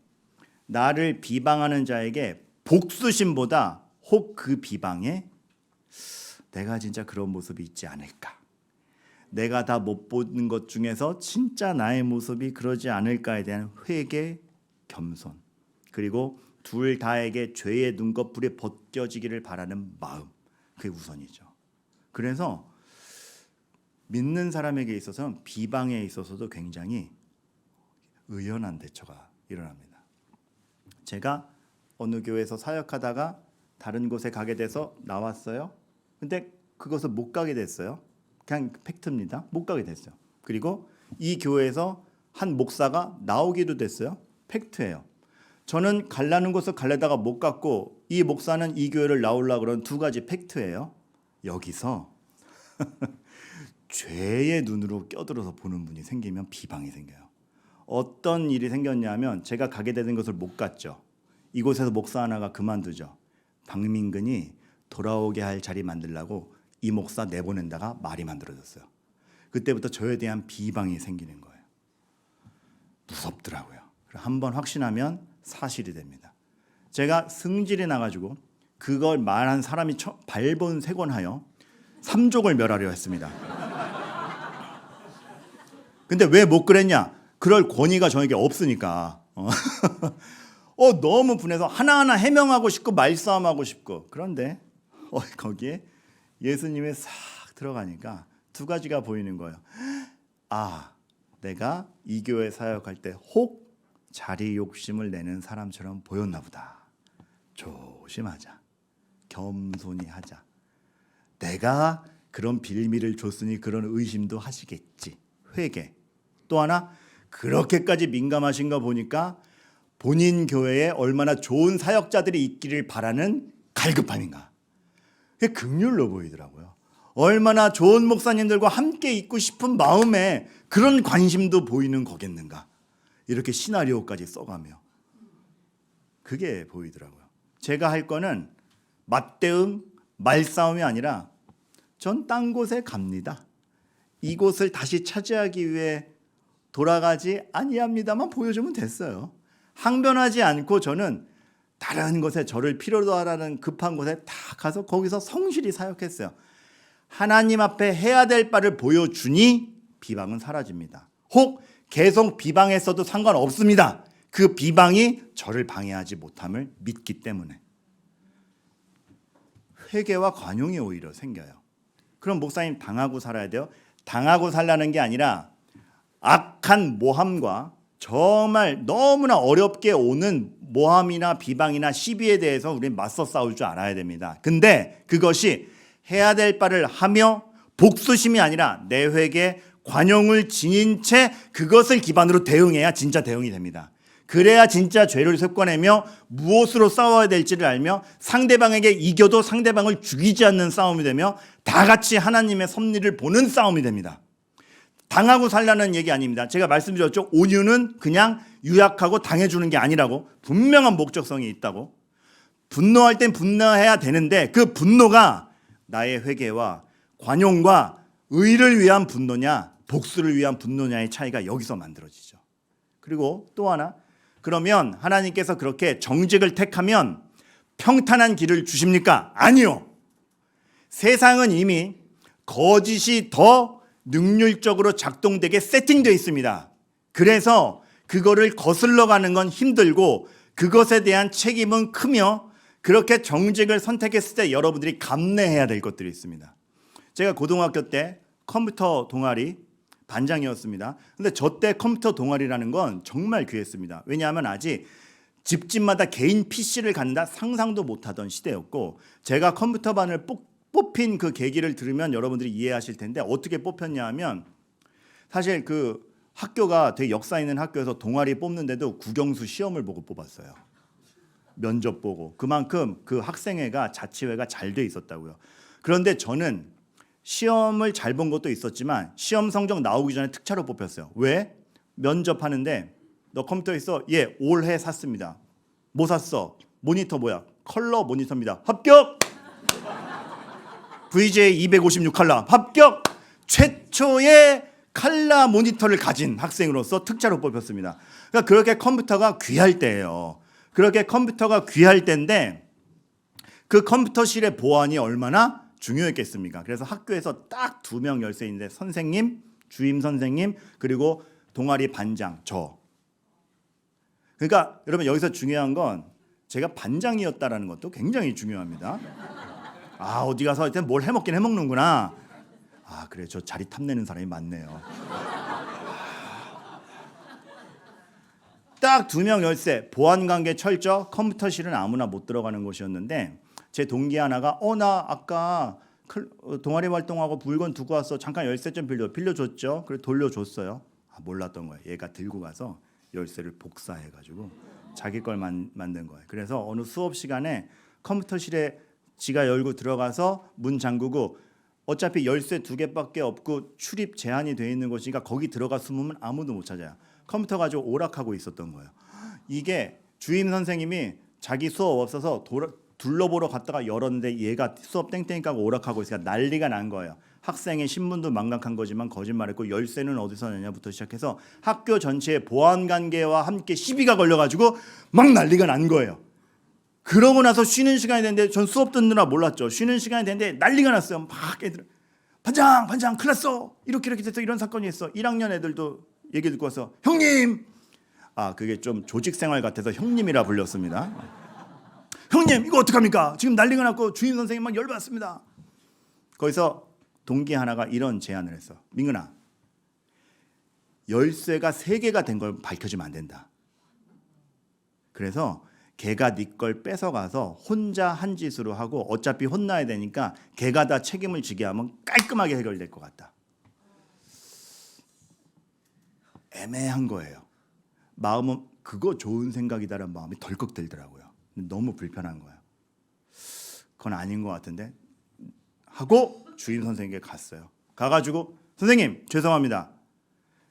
나를 비방하는 자에게 복수심보다 혹 그 비방에 내가 진짜 그런 모습이 있지 않을까? 내가 다 못 보는 것 중에서 진짜 나의 모습이 그러지 않을까에 대한 회개, 겸손, 그리고 둘 다에게 죄의 눈꺼풀이 벗겨지기를 바라는 마음, 그게 우선이죠. 그래서 믿는 사람에게 있어서는 비방에 있어서도 굉장히 의연한 대처가 일어납니다. 제가 어느 교회에서 사역하다가 다른 곳에 가게 돼서 나왔어요. 근데 그것을 못 가게 됐어요. 그냥 팩트입니다. 못 가게 됐어요. 그리고 이 교회에서 한 목사가 나오기도 됐어요. 팩트예요. 저는 갈라는 곳을 갈래다가 못 갔고 이 목사는 이 교회를 나오려고 그런 두 가지 팩트예요. 여기서 죄의 눈으로 껴들어서 보는 분이 생기면 비방이 생겨요. 어떤 일이 생겼냐면 제가 가게 되는 것을 못 갔죠. 이곳에서 목사 하나가 그만두죠. 박민근이 돌아오게 할 자리 만들려고 이 목사 내보낸다가 말이 만들어졌어요. 그때부터 저에 대한 비방이 생기는 거예요. 무섭더라고요. 한번 확신하면 사실이 됩니다. 제가 승질이 나가지고 그걸 말한 사람이 발본색원하여 삼족을 멸하려 했습니다. 근데 왜 못 그랬냐? 그럴 권위가 저에게 없으니까. 너무 분해서 하나하나 해명하고 싶고 말싸움하고 싶고. 그런데 거기에 예수님이 싹 들어가니까 두 가지가 보이는 거예요. 내가 이 교회 사역할 때 혹 자리 욕심을 내는 사람처럼 보였나 보다. 조심하자. 겸손히 하자. 내가 그런 빌미를 줬으니 그런 의심도 하시겠지. 회개. 또 하나 그렇게까지 민감하신가 보니까 본인 교회에 얼마나 좋은 사역자들이 있기를 바라는 갈급함인가. 그게 긍휼로 보이더라고요. 얼마나 좋은 목사님들과 함께 있고 싶은 마음에 그런 관심도 보이는 거겠는가. 이렇게 시나리오까지 써가며 그게 보이더라고요. 제가 할 거는 맞대응, 말싸움이 아니라 전 딴 곳에 갑니다. 이곳을 다시 차지하기 위해 돌아가지 아니합니다만 보여주면 됐어요. 항변하지 않고 저는 다른 곳에 저를 필요로 하라는 급한 곳에 다 가서 거기서 성실히 사역했어요. 하나님 앞에 해야 될 바를 보여주니 비방은 사라집니다. 혹 계속 비방했어도 상관없습니다. 그 비방이 저를 방해하지 못함을 믿기 때문에. 회개와 관용이 오히려 생겨요. 그럼 목사님 당하고 살아야 돼요? 당하고 살라는 게 아니라 악한 모함과 정말 너무나 어렵게 오는 모함이나 비방이나 시비에 대해서 우리는 맞서 싸울 줄 알아야 됩니다. 근데 그것이 해야 될 바를 하며 복수심이 아니라 내 회개 관용을 지닌 채 그것을 기반으로 대응해야 진짜 대응이 됩니다. 그래야 진짜 죄를 섞어내며 무엇으로 싸워야 될지를 알며 상대방에게 이겨도 상대방을 죽이지 않는 싸움이 되며 다 같이 하나님의 섭리를 보는 싸움이 됩니다. 당하고 살라는 얘기 아닙니다. 제가 말씀드렸죠. 온유는 그냥 유약하고 당해주는 게 아니라고, 분명한 목적성이 있다고. 분노할 땐 분노해야 되는데 그 분노가 나의 회개와 관용과 의를 위한 분노냐 복수를 위한 분노냐의 차이가 여기서 만들어지죠. 그리고 또 하나, 그러면 하나님께서 그렇게 정직을 택하면 평탄한 길을 주십니까? 아니요. 세상은 이미 거짓이 더 능률적으로 작동되게 세팅되어 있습니다. 그래서 그거를 거슬러 가는 건 힘들고 그것에 대한 책임은 크며 그렇게 정직을 선택했을 때 여러분들이 감내해야 될 것들이 있습니다. 제가 고등학교 때 컴퓨터 동아리 반장이었습니다. 근데 저 때 컴퓨터 동아리라는 건 정말 귀했습니다. 왜냐하면 아직 집집마다 개인 PC를 갖는다 상상도 못하던 시대였고, 제가 컴퓨터반을 뽑힌 그 계기를 들으면 여러분들이 이해하실 텐데, 어떻게 뽑혔냐 하면 사실 그 학교가 되게 역사 있는 학교에서 동아리 뽑는데도 국영수 시험을 보고 뽑았어요. 면접 보고. 그만큼 그 학생회가 자치회가 잘 돼 있었다고요. 그런데 저는 시험을 잘 본 것도 있었지만 시험 성적 나오기 전에 특차로 뽑혔어요. 왜? 면접하는데 너 컴퓨터 있어? 예, 올해 샀습니다. 뭐 샀어? 모니터 뭐야? 컬러 모니터입니다. 합격! VGA 256 컬러 합격! 최초의 컬러 모니터를 가진 학생으로서 특차로 뽑혔습니다. 그러니까 그렇게 컴퓨터가 귀할 때예요. 그렇게 컴퓨터가 귀할 때인데 그 컴퓨터실의 보안이 얼마나 중요했겠습니까? 그래서 학교에서 딱 2명 열쇠 있는데 선생님, 주임 선생님, 그리고 동아리 반장, 저. 그러니까 여러분 여기서 중요한 건 제가 반장이었다라는 것도 굉장히 중요합니다. 아, 어디 가서 하여튼 뭘 해먹긴 해먹는구나. 아, 그래, 저 자리 탐내는 사람이 많네요. 딱 2명 열쇠, 보안관계 철저, 컴퓨터실은 아무나 못 들어가는 곳이었는데 제 동기 하나가 나 아까 동아리 활동하고 물건 두고 왔어. 잠깐 열쇠 좀 빌려줬죠. 그래 돌려줬어요. 몰랐던 거예요. 얘가 들고 가서 열쇠를 복사해가지고 자기 걸 만든 거예요. 그래서 어느 수업 시간에 컴퓨터실에 지가 열고 들어가서 문 잠그고 어차피 열쇠 2개밖에 없고 출입 제한이 돼 있는 곳이니까 거기 들어가 숨으면 아무도 못 찾아요. 컴퓨터 가지고 오락하고 있었던 거예요. 이게 주임 선생님이 자기 수업 없어서 둘러보러 갔다가 열었는데 얘가 수업 땡땡이 까고 오락하고 있으니까 난리가 난 거예요. 학생의 신분도 망각한 거지만 거짓말했고 열쇠는 어디서 내냐부터 시작해서 학교 전체의 보안관계와 함께 시비가 걸려가지고 막 난리가 난 거예요. 그러고 나서 쉬는 시간이 됐는데 전 수업 듣느라 몰랐죠. 쉬는 시간이 됐는데 난리가 났어요. 막 애들 반장 큰일 났어. 이렇게 됐어. 이런 사건이 있어. 1학년 애들도 얘기 듣고 와서 형님, 그게 좀 조직생활 같아서 형님이라 불렸습니다. 형님 이거 어떡합니까? 지금 난리가 났고 주임 선생님 막 열받습니다. 거기서 동기 하나가 이런 제안을 했어. 민근아, 열쇠가 3개가 된 걸 밝혀주면 안 된다. 그래서 걔가 네 걸 뺏어가서 혼자 한 짓으로 하고 어차피 혼나야 되니까 걔가 다 책임을 지게 하면 깔끔하게 해결될 것 같다. 애매한 거예요. 마음은 그거 좋은 생각이다라는 마음이 덜컥 들더라고요. 너무 불편한 거예요. 그건 아닌 것 같은데 하고 주임 선생님께 갔어요. 가가지고 선생님 죄송합니다.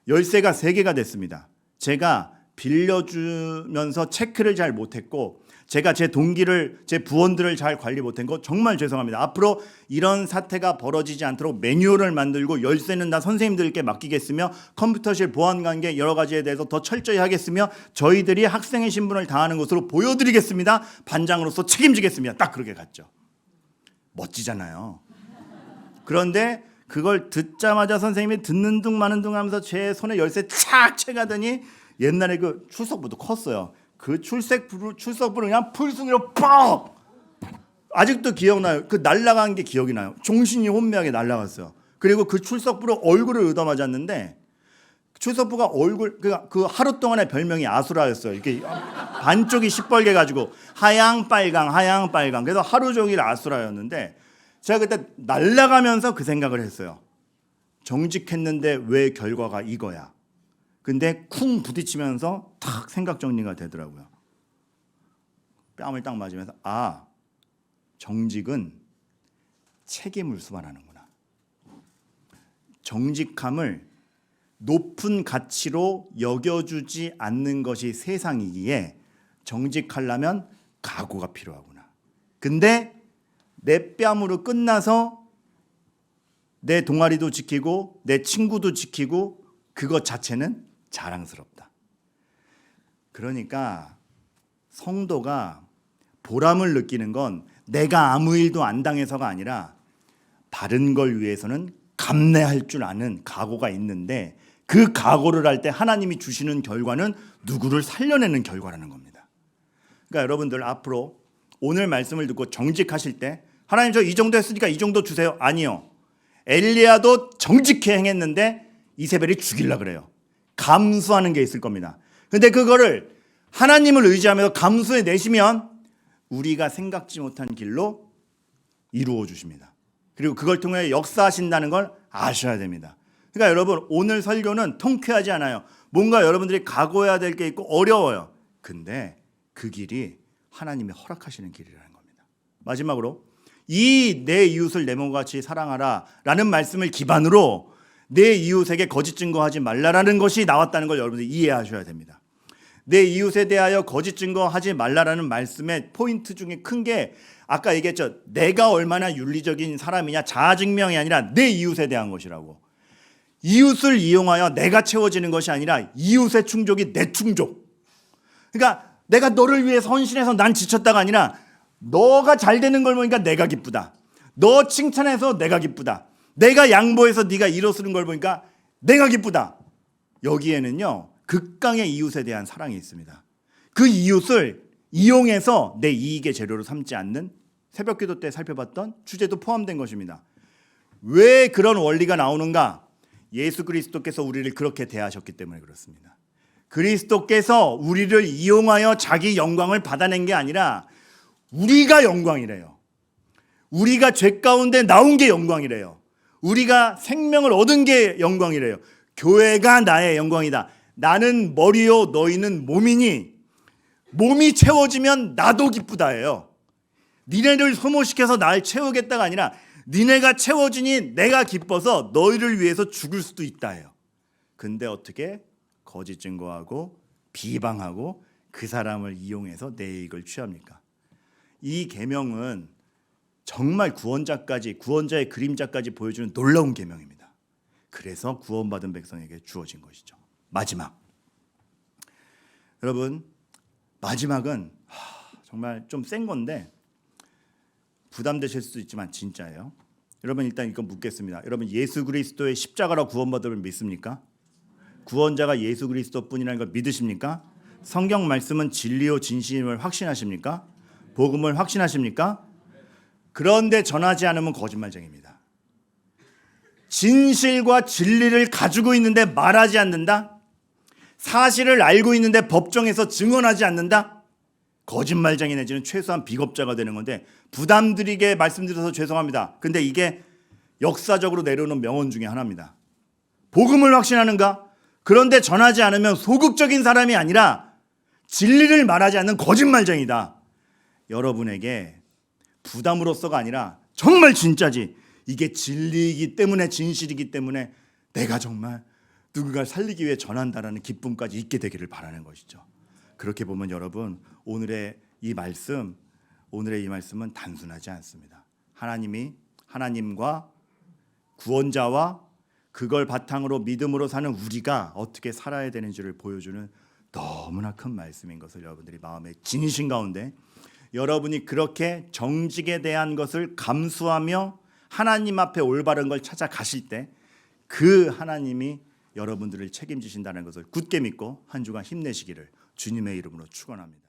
열쇠가 3개가 됐습니다. 제가 빌려주면서 체크를 잘 못했고 제가 제 동기를 제 부원들을 잘 관리 못한 거 정말 죄송합니다. 앞으로 이런 사태가 벌어지지 않도록 매뉴얼을 만들고 열쇠는 다 선생님들께 맡기겠으며 컴퓨터실 보안관계 여러 가지에 대해서 더 철저히 하겠으며 저희들이 학생의 신분을 다하는 것으로 보여드리겠습니다. 반장으로서 책임지겠습니다. 딱 그렇게 갔죠. 멋지잖아요. 그런데 그걸 듣자마자 선생님이 듣는 둥 마는 둥 하면서 제 손에 열쇠 착 채가더니 옛날에 그 출석부도 컸어요. 그 출석부를 그냥 풀순위로 빡! 아직도 기억나요. 그 날아간 게 기억이 나요. 종신이 혼미하게 날아갔어요. 그리고 그 출석부로 얼굴을 얻어맞았는데 출석부가 그 하루 동안의 별명이 아수라였어요. 이렇게 반쪽이 시뻘게 가지고 하양 빨강. 그래서 하루 종일 아수라였는데 제가 그때 날아가면서 그 생각을 했어요. 정직했는데 왜 결과가 이거야? 근데 쿵 부딪히면서 탁 탁 생각 정리가 되더라고요. 뺨을 딱 맞으면서 정직은 책임을 수반하는구나. 정직함을 높은 가치로 여겨주지 않는 것이 세상이기에 정직하려면 각오가 필요하구나. 근데 내 뺨으로 끝나서 내 동아리도 지키고 내 친구도 지키고 그것 자체는 자랑스럽다. 그러니까 성도가 보람을 느끼는 건 내가 아무 일도 안 당해서가 아니라 바른 걸 위해서는 감내할 줄 아는 각오가 있는데 그 각오를 할 때 하나님이 주시는 결과는 누구를 살려내는 결과라는 겁니다. 그러니까 여러분들 앞으로 오늘 말씀을 듣고 정직하실 때 하나님 저 이 정도 했으니까 이 정도 주세요. 아니요. 엘리야도 정직히 행했는데 이세벨이 죽이려고 그래요. 감수하는 게 있을 겁니다. 근데 그거를 하나님을 의지하면서 감수해 내시면 우리가 생각지 못한 길로 이루어 주십니다. 그리고 그걸 통해 역사하신다는 걸 아셔야 됩니다. 그러니까 여러분 오늘 설교는 통쾌하지 않아요. 뭔가 여러분들이 각오해야 될 게 있고 어려워요. 근데 그 길이 하나님이 허락하시는 길이라는 겁니다. 마지막으로 이 내 이웃을 내 몸과 같이 사랑하라 라는 말씀을 기반으로 내 이웃에게 거짓 증거하지 말라라는 것이 나왔다는 걸 여러분들이 이해하셔야 됩니다. 내 이웃에 대하여 거짓 증거하지 말라라는 말씀의 포인트 중에 큰 게 아까 얘기했죠. 내가 얼마나 윤리적인 사람이냐 자아증명이 아니라 내 이웃에 대한 것이라고. 이웃을 이용하여 내가 채워지는 것이 아니라 이웃의 충족이 내 충족. 그러니까 내가 너를 위해 헌신해서 난 지쳤다가 아니라 너가 잘 되는 걸 보니까 내가 기쁘다. 너 칭찬해서 내가 기쁘다. 내가 양보해서 네가 일어서는 걸 보니까 내가 기쁘다. 여기에는요 극강의 이웃에 대한 사랑이 있습니다. 그 이웃을 이용해서 내 이익의 재료로 삼지 않는 새벽기도 때 살펴봤던 주제도 포함된 것입니다. 왜 그런 원리가 나오는가? 예수 그리스도께서 우리를 그렇게 대하셨기 때문에 그렇습니다. 그리스도께서 우리를 이용하여 자기 영광을 받아낸 게 아니라 우리가 영광이래요. 우리가 죄 가운데 나온 게 영광이래요. 우리가 생명을 얻은 게 영광이래요. 교회가 나의 영광이다. 나는 머리요 너희는 몸이니 몸이 채워지면 나도 기쁘다예요. 니네를 소모시켜서 날 채우겠다가 아니라 니네가 채워지니 내가 기뻐서 너희를 위해서 죽을 수도 있다예요. 근데 어떻게 거짓 증거하고 비방하고 그 사람을 이용해서 내 이익을 취합니까? 이 계명은 정말 구원자의 그림자까지 보여주는 놀라운 계명입니다. 그래서 구원받은 백성에게 주어진 것이죠. 마지막. 여러분, 마지막은 정말 좀 센 건데 부담되실 수도 있지만 진짜예요. 여러분 일단 이거 묻겠습니다. 여러분 예수 그리스도의 십자가로 구원받음을 믿습니까? 구원자가 예수 그리스도뿐이라는 걸 믿으십니까? 성경 말씀은 진리요 진심을 확신하십니까? 복음을 확신하십니까? 그런데 전하지 않으면 거짓말쟁입니다. 진실과 진리를 가지고 있는데 말하지 않는다? 사실을 알고 있는데 법정에서 증언하지 않는다? 거짓말쟁이 내지는 최소한 비겁자가 되는 건데 부담드리게 말씀드려서 죄송합니다. 근데 이게 역사적으로 내려오는 명언 중에 하나입니다. 복음을 확신하는가? 그런데 전하지 않으면 소극적인 사람이 아니라 진리를 말하지 않는 거짓말쟁이다. 여러분에게 부담으로서가 아니라 정말 진짜지. 이게 진리이기 때문에 진실이기 때문에 내가 정말 누군가를 살리기 위해 전한다라는 기쁨까지 있게 되기를 바라는 것이죠. 그렇게 보면 여러분 오늘의 이 말씀은 단순하지 않습니다. 하나님과 구원자와 그걸 바탕으로 믿음으로 사는 우리가 어떻게 살아야 되는지를 보여주는 너무나 큰 말씀인 것을 여러분들이 마음에 지니신 가운데 여러분이 그렇게 정직에 대한 것을 감수하며 하나님 앞에 올바른 걸 찾아가실 때 그 하나님이 여러분들을 책임지신다는 것을 굳게 믿고 한 주간 힘내시기를 주님의 이름으로 축원합니다.